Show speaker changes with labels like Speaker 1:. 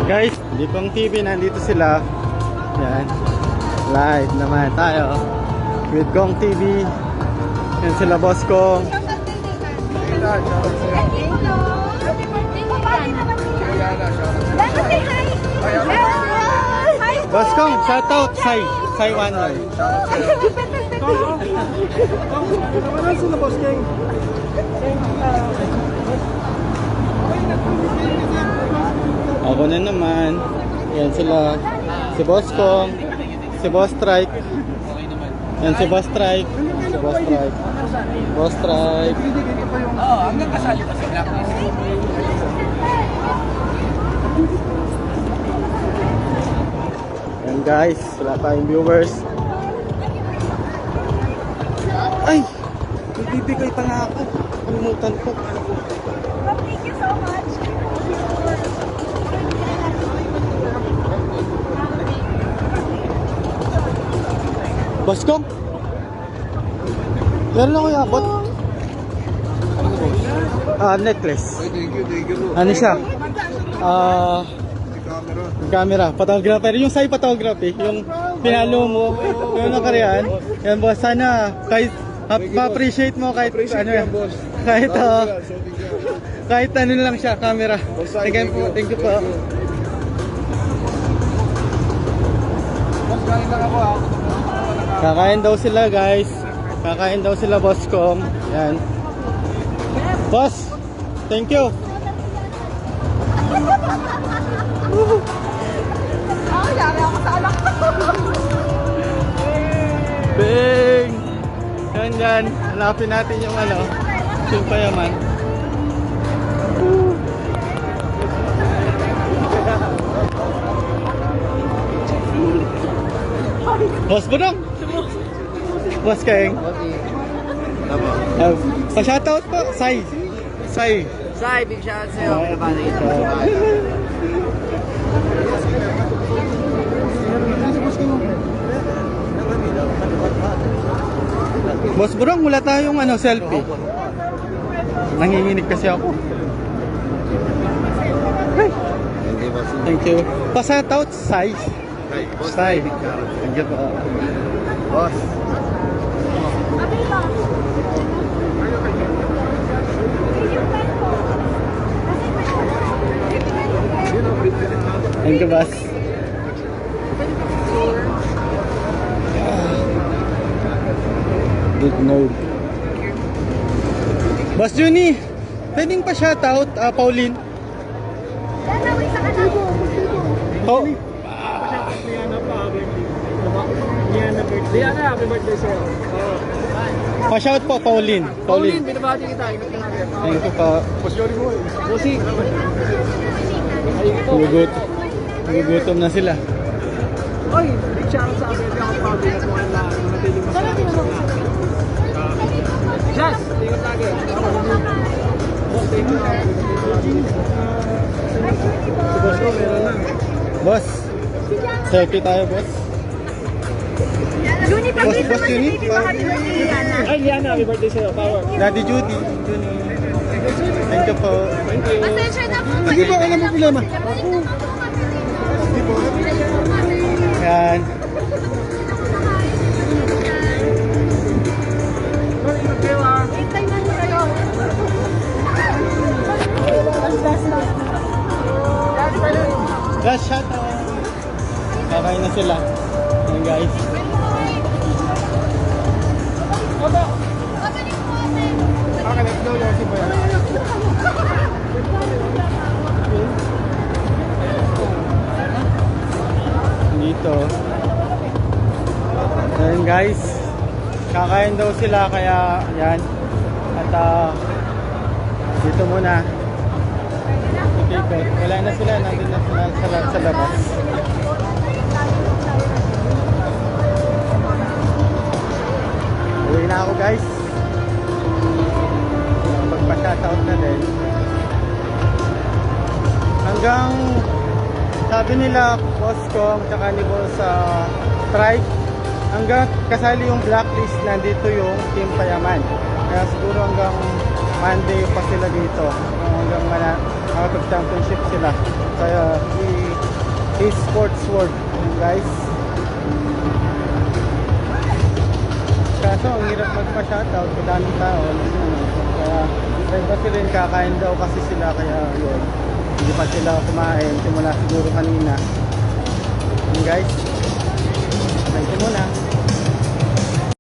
Speaker 1: Guys, Dipong TV, nandito sila. Yan. Live naman tayo with Gong TV. Yan sila boss Kong. Boss Kong, shout out Sai. Sai Wanloy.
Speaker 2: Ano sila boss Kong?
Speaker 1: Ako na naman. Yan sila. Si Boss Kong. Si Boss Strike. Yan si Boss Strike. Si Boss Strike. Boss Strike.
Speaker 2: Oo, hanggang kasali pa sa blacklist.
Speaker 1: Yan guys. Wala tayong viewers. Ay! Nagbibigay pa nga ako. Kalimutan ko.
Speaker 3: Thank you so much.
Speaker 1: Boss Kong? Meron ako yung abot. Necklace.
Speaker 2: Thank you.
Speaker 1: Ano siya? Camera. Photographer. Yung side photography. Yung pinalo mo. Yung nakaryan. Yan boss. Sana kahit ma-appreciate mo kahit ano yan. Kahit kahit ano lang siya. Camera. Thank you po. Thank you po.
Speaker 2: Boss, galing lang ako ha.
Speaker 1: Kakain daw sila guys. Kakain daw sila Boss Kong. Yan. Boss, thank you.
Speaker 3: Yari ako sa anak ko.
Speaker 1: Bing! Yan yan. Hanapin natin yung ano. Yung payaman. Boss Budong! Boss Keng. Pa-shoutout po. Sai. Sai.
Speaker 2: Sai, big shout out sa'yo.
Speaker 1: Boss Budong, wala tayong ano, selfie. Nanginginig kasi ako. Hey. Thank you. Pa-shoutout Sai. Sai. Thank you po.
Speaker 2: Boss.
Speaker 1: Thank you, boss. Good note. Boss Juni, pwedeng pa shoutout, Pauline? Oh.
Speaker 2: Liana, happy birthday sa'yo.
Speaker 1: Pa-shout po, Pauline.
Speaker 2: Pauline, binabati kita. Ingat ka natin.
Speaker 1: Thank you po.
Speaker 2: Posyori mo eh. Pusi.
Speaker 1: Gugutom na sila.
Speaker 2: Oy, big shout out sa akin. Ako pabili at mga lang. Matiling masarap. Jazz, tingin lagi. Si boss ko, meron lang.
Speaker 1: Boss, selfie tayo, boss.
Speaker 3: Juni,
Speaker 1: Boss, boss Juni.
Speaker 2: Ay, Liana, happy birthday sa'yo. Power.
Speaker 1: Daddy Judy. Thank you po.
Speaker 2: Thank you.
Speaker 3: Pasensya na po.
Speaker 1: Sige po, alam mo problema. Yan.
Speaker 3: Hintay na niyo kayo.
Speaker 1: Last shot. Kakain na sila. Yan guys.
Speaker 2: Let's go, Yossi Boy.
Speaker 1: Dito. Ayan guys. Kakain daw sila kaya yan. At dito muna. Ikot. Wala na sila. Nandun na sila sa labas. Uwi na ako guys. Magpa-shoutout na din. Hanggang sabi nila Boss Kong tsaka ni Boss Strike, hanggang kasali yung blacklist, nandito yung Team Payaman. Kaya siguro hanggang Monday pa sila dito. Hanggang makapag-championship sila. Kaya Sports World. Yun, guys. Kaso ang hirap magpa-shoutout kung daming tao. Kaya kasi rin kakain daw kasi sila kaya yun. Hindi pa sila kumain simula siguro kanina. Yun guys. Thank you muna.